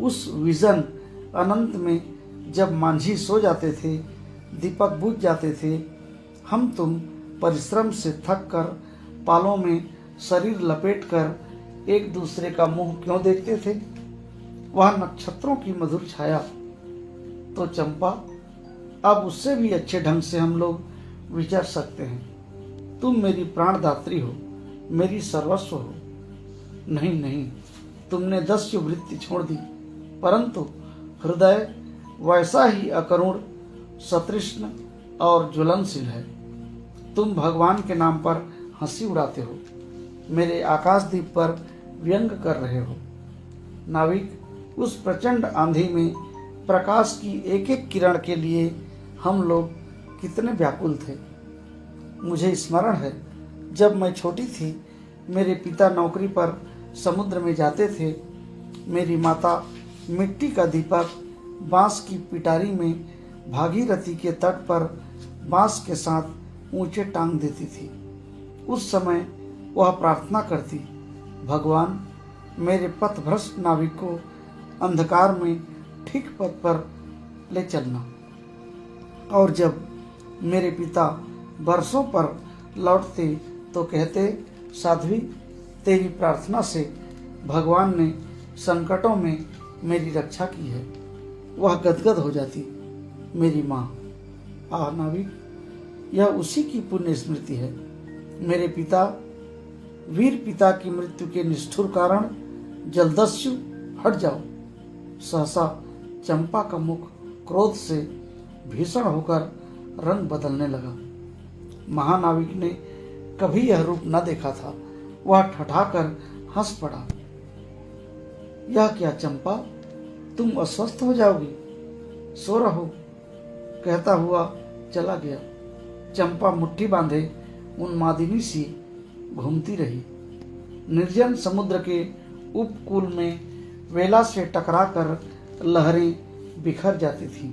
उस विजन अनंत में जब मांझी सो जाते थे, दीपक बुझ जाते थे, हम तुम परिश्रम से थक कर पालों में शरीर लपेट कर एक दूसरे का मुंह क्यों देखते थे? वह नक्षत्रों की मधुर छाया। तो चंपा, अब उससे भी अच्छे ढंग से हम लोग विचार सकते हैं। तुम मेरी प्राणदात्री हो, मेरी सर्वस्व हो। नहीं नहीं, तुमने दस्यु वृत्ति छोड़ दी, परंतु हृदय वैसा ही अकरुण, सतृष्ण और ज्वलनशील है। तुम भगवान के नाम पर हंसी उड़ाते हो, मेरे आकाशदीप पर व्यंग कर रहे हो। नाविक, उस प्रचंड आंधी में प्रकाश की एक एक किरण के लिए हम लोग कितने व्याकुल थे। मुझे स्मरण है, जब मैं छोटी थी, मेरे पिता नौकरी पर समुद्र में जाते थे। मेरी माता मिट्टी का दीपक बांस की पिटारी में भागीरथी के तट पर बांस के साथ ऊंचे टांग देती थी। उस समय वह प्रार्थना करती, भगवान, मेरे पथभ्रष्ट नाविक को अंधकार में ठीक पथ पर ले चलना। और जब मेरे पिता बरसों पर लौटते तो कहते, साध्वी, तेरी प्रार्थना से भगवान ने संकटों में मेरी रक्षा की है। वह गदगद हो जाती, मेरी माँ। आह नाविक, यह उसी की पुण्य स्मृति है। मेरे पिता, वीर पिता की मृत्यु के निष्ठुर कारण जलदस्यु, हट जाओ। सहसा चंपा का मुख क्रोध से भीषण होकर रंग बदलने लगा। महानाविक ने कभी यह रूप न देखा था। वह ठठाकर हंस पड़ा। यह क्या चंपा, तुम अस्वस्थ हो जाओगी, सो रहो, कहता हुआ चला गया। चंपा मुट्ठी बांधे उन्मादिनी सी घूमती रही। निर्जन समुद्र के उपकूल में वेला से टकराकर लहरें बिखर जाती थीं।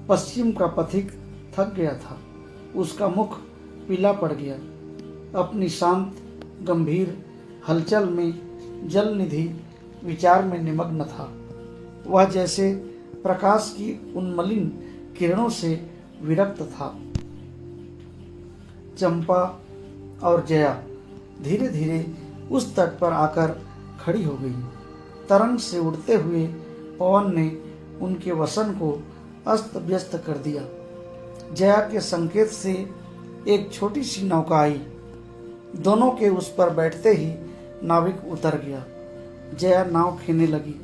पश्चिम का पथिक थक गया था, उसका मुख पीला पड़ गया। अपनी शांत गंभीर हलचल में जल निधि विचार में निमग्न था। वह जैसे प्रकाश की उन्मलिन किरणों से विरक्त था। चंपा और जया धीरे धीरे उस तट पर आकर खड़ी हो गई। तरंग से उड़ते हुए पवन ने उनके वसन को अस्त व्यस्त कर दिया। जया के संकेत से एक छोटी सी नौका आई। दोनों के उस पर बैठते ही नाविक उतर गया। जया नाव खेने लगी।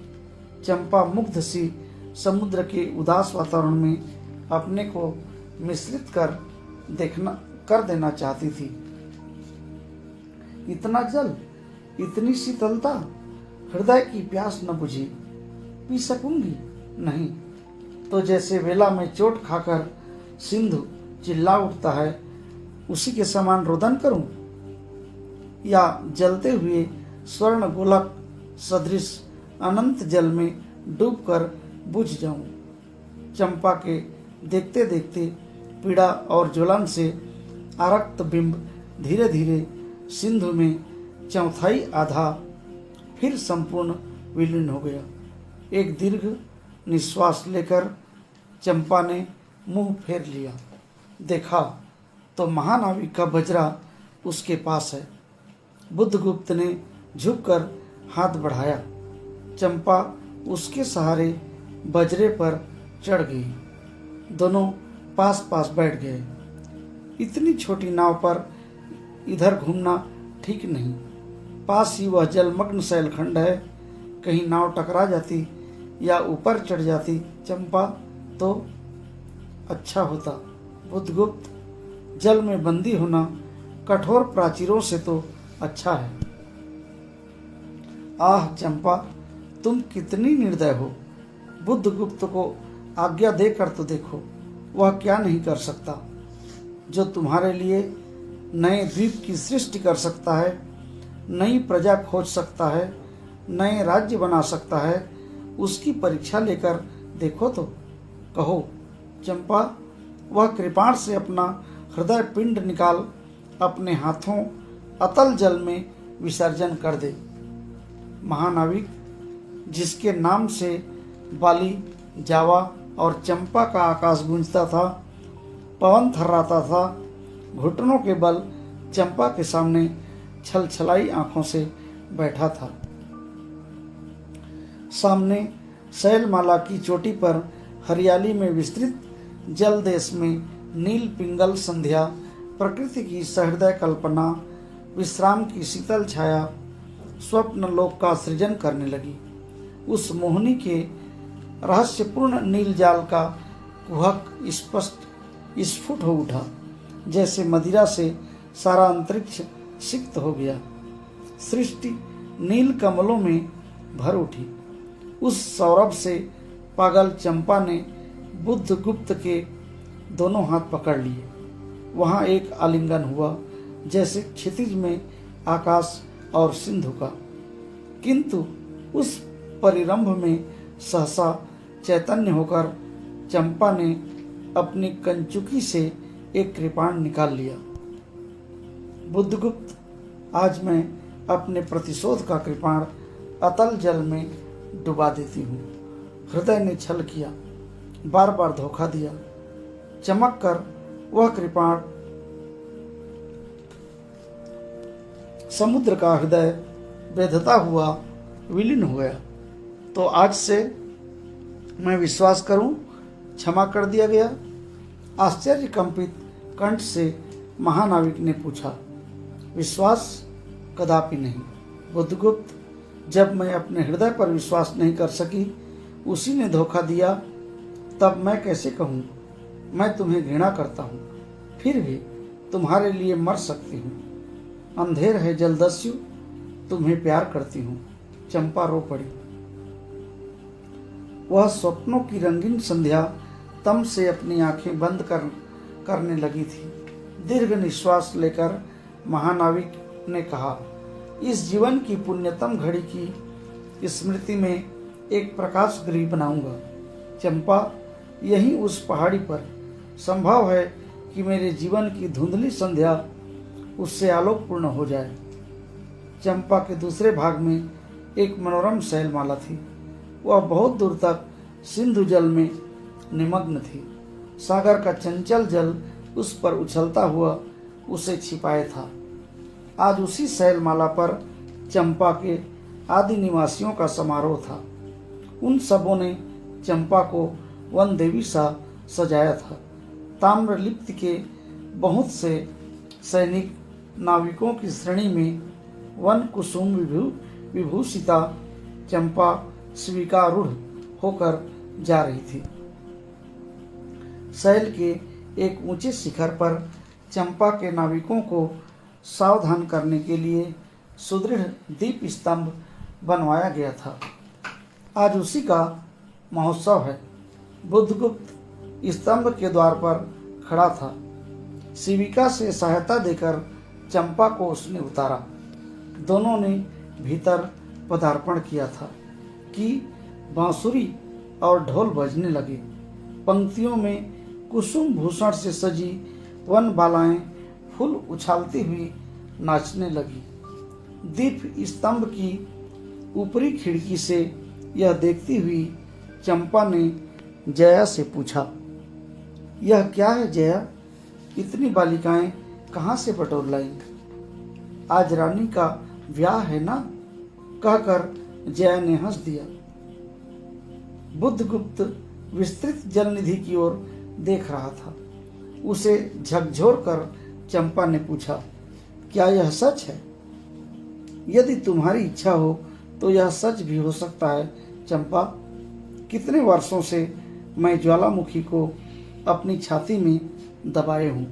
चंपा मुग्ध सी समुद्र के उदास वातावरण में अपने को मिश्रित कर देना चाहती थी। इतना जल, इतनी शीतलता, हृदय की प्यास न बुझी, पी सकूंगी? नहीं। तो जैसे वेला में चोट खाकर सिंधु चिल्ला उठता है, उसी के समान रोदन करूं, या जलते हुए स्वर्ण गोलक सदृश अनंत जल में डूबकर बुझ जाऊं? चंपा के देखते देखते पीड़ा और ज्वलन से आरक्त बिंब धीरे धीरे सिंधु में चौथाई आधा फिर संपूर्ण विलीन हो गया। एक दीर्घ निश्वास लेकर चंपा ने मुंह फेर लिया। देखा तो महानाविक का बजरा उसके पास है। बुद्धगुप्त ने झुककर हाथ बढ़ाया। चंपा उसके सहारे बजरे पर चढ़ गई। दोनों पास पास बैठ गए। इतनी छोटी नाव पर इधर घूमना ठीक नहीं। पास ही वह जलमग्न शैलखंड है। कहीं नाव टकरा जाती या ऊपर चढ़ जाती चंपा तो अच्छा होता। बुद्धगुप्त, जल में बंदी होना कठोर प्राचीरों से तो अच्छा है। आह चंपा, तुम कितनी निर्दय हो। बुद्धगुप्त को आज्ञा देकर तो देखो, वह क्या नहीं कर सकता। जो तुम्हारे लिए नए द्वीप की सृष्टि कर सकता है, नई प्रजा खोज सकता है, नए राज्य बना सकता है, उसकी परीक्षा लेकर देखो तो। कहो चंपा, वह कृपाण से अपना हृदय पिंड निकाल अपने हाथों अतल जल में विसर्जन कर दे। महानाविक, जिसके नाम से बाली, जावा और चंपा का आकाश गूंजता था, पवन थर्राता था, घुटनों के बल चंपा के सामने छलछलाई आंखों से बैठा था। सामने शैलमाला की चोटी पर हरियाली में विस्तृत जल देश में नील पिंगल संध्या, प्रकृति की सहृदय कल्पना, विश्राम की शीतल छाया स्वप्न लोक का सृजन करने लगी। उस मोहनी के रहस्यपूर्ण नील जाल का कुहक स्पष्ट स्फुट हो उठा, जैसे मदिरा से सारा अंतरिक्ष सिक्त हो गया। सृष्टि नील कमलों में भर उठी। उस सौरभ से पागल चंपा ने बुद्धगुप्त के दोनों हाथ पकड़ लिए। वहां एक आलिंगन हुआ, जैसे क्षितिज में आकाश और सिंधु का। किंतु उस परिरंभ में सहसा चैतन्य होकर चंपा ने अपनी कंचुकी से एक कृपाण निकाल लिया। बुद्धगुप्त, आज मैं अपने प्रतिशोध का कृपाण अतल जल में डुबा देती हूँ। हृदय ने छल किया, बार बार धोखा दिया। चमक कर वह कृपाण समुद्र का हृदय बेधता हुआ विलीन हो गया। तो आज से मैं विश्वास करूं, क्षमा कर दिया गया? आश्चर्य कंपित कंठ से महानाविक ने पूछा। विश्वास कदापि नहीं बुद्धगुप्त। जब मैं अपने हृदय पर विश्वास नहीं कर सकी, उसी ने धोखा दिया, तब मैं कैसे कहूँ मैं तुम्हें घृणा करता हूँ? फिर भी तुम्हारे लिए मर सकती हूँ। अंधेर है जलदस्यु, तुम्हें प्यार करती हूँ। चंपा रो पड़ी। वह स्वप्नों की रंगीन संध्या तम से अपनी आंखें बंद करने लगी थी। दीर्घ निश्वास लेकर महानाविक ने कहा, इस जीवन की पुण्यतम घड़ी की स्मृति में एक प्रकाश गृह बनाऊंगा। चंपा, यहीं उस पहाड़ी पर संभव है कि मेरे जीवन की धुंधली संध्या उससे आलोकपूर्ण हो जाए। चंपा के दूसरे भाग में एक मनोरम शैलमाला थी। वह बहुत दूर तक सिंधु जल में निमग्न थी। सागर का चंचल जल उस पर उछलता हुआ उसे छिपाए था। आज उसी शैलमाला पर चंपा के आदि निवासियों का समारोह था। उन सबों ने चंपा को वन देवी सा सजाया था। ताम्रलिप्त के बहुत से सैनिक नाविकों की श्रेणी में वन कुसुम विभूषिता चंपा स्वीकारूढ़ होकर जा रही थी। शैल के एक ऊंचे शिखर पर चंपा के नाविकों को सावधान करने के लिए सुदृढ़ दीप स्तंभ बनवाया गया था। आज उसी का महोत्सव है। बुद्धगुप्त स्तंभ के द्वार पर खड़ा था। शिविका से सहायता देकर चंपा को उसने उतारा। दोनों ने भीतर पदार्पण किया था कि बांसुरी और ढोल बजने लगे। पंक्तियों में कुसुम भूषण से सजी वन बालाएं फूल उछालती हुई नाचने लगी। दीप स्तंभ की ऊपरी खिड़की से यह देखती हुई चंपा ने जया से पूछा, यह क्या है जया? इतनी बालिकाएं कहाँ से बटोर लाई? आज रानी का ब्याह है ना? कहकर जया ने हंस दिया। बुद्धगुप्त विस्तृत जलनिधि की ओर देख रहा था। उसे झकझोर कर चंपा ने पूछा, क्या यह सच है? यदि तुम्हारी इच्छा हो तो यह सच भी हो सकता है चंपा। कितने वर्षों से मैं ज्वालामुखी को अपनी छाती में दबाए हूं।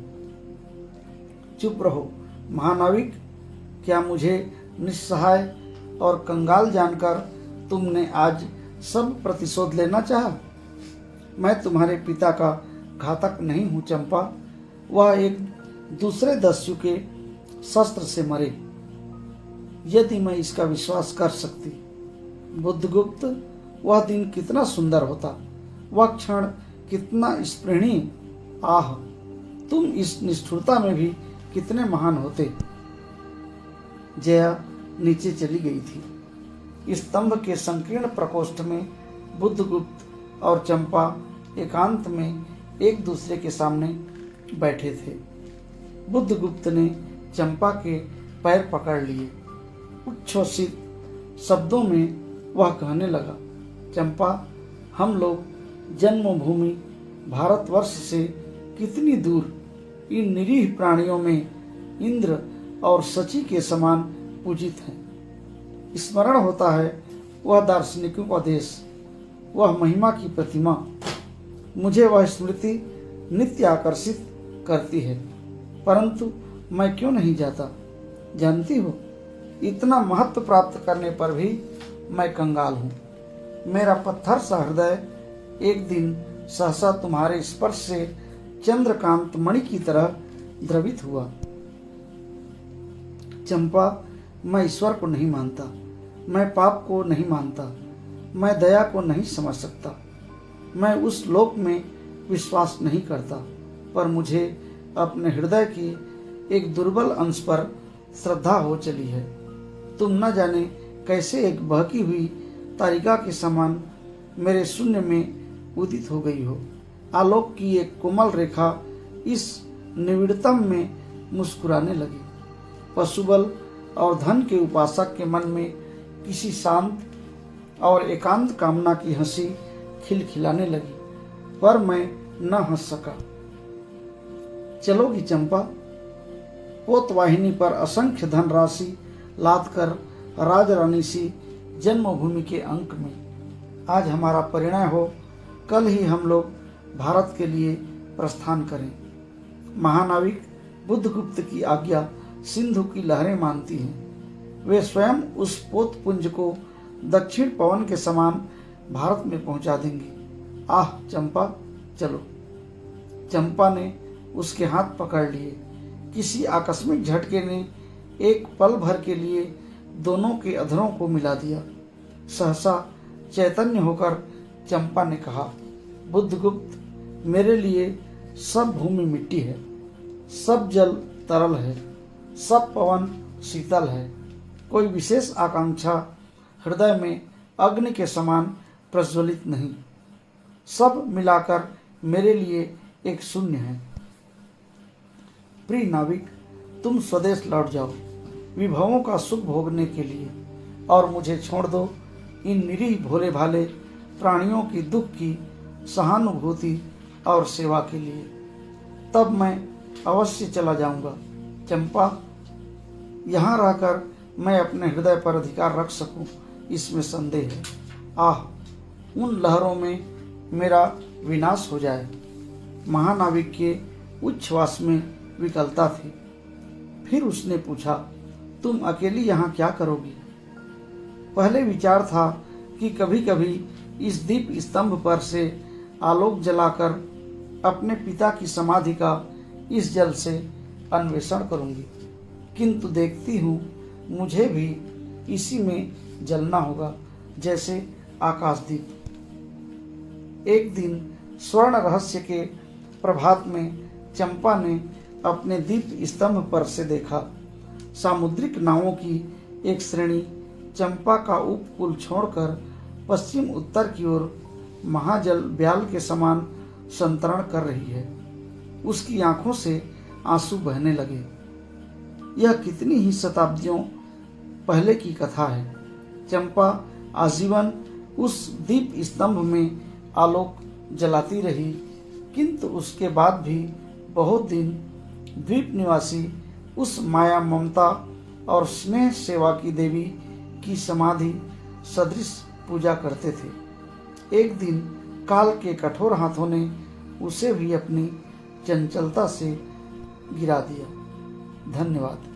चुप रहो महानाविक। क्या मुझे निस्सहाय और कंगाल जानकर तुमने आज सब प्रतिशोध लेना चाहा? मैं तुम्हारे पिता का घातक नहीं हूं चंपा। वह एक दूसरे दस्यु के शस्त्र से मरे। यदि मैं इसका विश्वास कर सकती। बुद्धगुप्त, वह दिन कितना सुंदर होता, वह क्षण कितना स्पृहणीय। आह, तुम इस निष्ठुरता में भी कितने महान होते। जया नीचे चली गई थी। स्तंभ के संकीर्ण प्रकोष्ठ में बुद्धगुप्त और चंपा एकांत में एक दूसरे के सामने बैठे थे। बुद्धगुप्त ने चंपा के पैर पकड़ लिए। उच्छ्वसित शब्दों में वह कहने लगा, चंपा, हम लोग जन्मभूमि भारतवर्ष से कितनी दूर इन निरीह प्राणियों में इंद्र और शची के समान पूजित हैं। स्मरण होता है वह दार्शनिकों का देश, वह महिमा की प्रतिमा। मुझे वह स्मृति नित्य आकर्षित करती है, परंतु मैं क्यों नहीं जाता? जानती हो, इतना महत्व प्राप्त करने पर भी मैं कंगाल हूँ। मेरा पत्थर सा हृदय एक दिन सहसा तुम्हारे स्पर्श से चंद्रकांत मणि की तरह द्रवित हुआ। चंपा, मैं ईश्वर को नहीं मानता, मैं पाप को नहीं मानता, मैं दया को नहीं समझ सकता, मैं उस लोक में विश्वास नहीं करता, पर मुझे अपने हृदय की एक दुर्बल अंश पर श्रद्धा हो चली है। तुम न जाने कैसे एक बहकी हुई तारिका के समान मेरे शून्य में उदित हो गई हो। आलोक की एक कोमल रेखा इस निविड़तम में मुस्कुराने लगी। पशुबल और धन के उपासक के मन में किसी शांत और एकांत कामना की हंसी खिलखिलाने लगी, पर मैं न हंस सका। चलोगी चंपा? पोतवाहिनी पर असंख्य धनराशि लादकर राज रानी सी जन्मभूमि के अंक में आज हमारा परिणय हो, कल ही हम लोग भारत के लिए प्रस्थान करें। महानाविक बुद्धगुप्त की आज्ञा सिंधु की लहरें मानती हैं। वे स्वयं उस पोतपुंज को दक्षिण पवन के समान भारत में पहुंचा देंगे। आह चंपा, चलो। चंपा ने उसके हाथ पकड़ लिए। किसी आकस्मिक झटके ने एक पल भर के लिए दोनों के अधरों को मिला दिया। सहसा चैतन्य होकर चंपा ने कहा, बुद्धगुप्त, मेरे लिए सब भूमि मिट्टी है, सब जल तरल है, सब पवन शीतल है। कोई विशेष आकांक्षा हृदय में अग्नि के समान प्रज्वलित नहीं। सब मिलाकर मेरे लिए एक शून्य है। प्रिय नाविक, तुम स्वदेश लौट जाओ विभवों का सुख भोगने के लिए, और मुझे छोड़ दो इन निरीह भोले भाले प्राणियों की दुख की सहानुभूति और सेवा के लिए। तब मैं अवश्य चला जाऊंगा। चंपा, यहाँ रहकर मैं अपने हृदय पर अधिकार रख सकूं, इसमें संदेह है। आह, उन लहरों में मेरा विनाश हो जाए। महानाविक के उच्छ्वास में विकलता थी। फिर उसने पूछा, तुम अकेली यहाँ क्या करोगी? पहले विचार था कि कभी कभी इस दीप स्तंभ पर से आलोक जलाकर अपने पिता की समाधि का इस जल से अन्वेषण करूंगी, किंतु देखती हूँ मुझे भी इसी में जलना होगा जैसे आकाशदीप। एक दिन स्वर्ण रहस्य के प्रभात में चंपा ने अपने दीप स्तंभ पर से देखा। सामुद्रिक नावों की एक श्रेणी चंपा का उपकूल छोड़कर पश्चिम उत्तर की ओर महाजल ब्याल के समान संतरण कर रही है। उसकी आंखों से आंसू बहने लगे। यह कितनी ही शताब्दियों पहले की कथा है। चंपा आजीवन उस दीप स्तंभ में आलोक जलाती रही, किंतु उसके बाद भी बहुत दिन द्वीप निवासी उस माया ममता और स्नेह सेवा की देवी की समाधि सदृश पूजा करते थे। एक दिन काल के कठोर हाथों ने उसे भी अपनी चंचलता से गिरा दिया। धन्यवाद।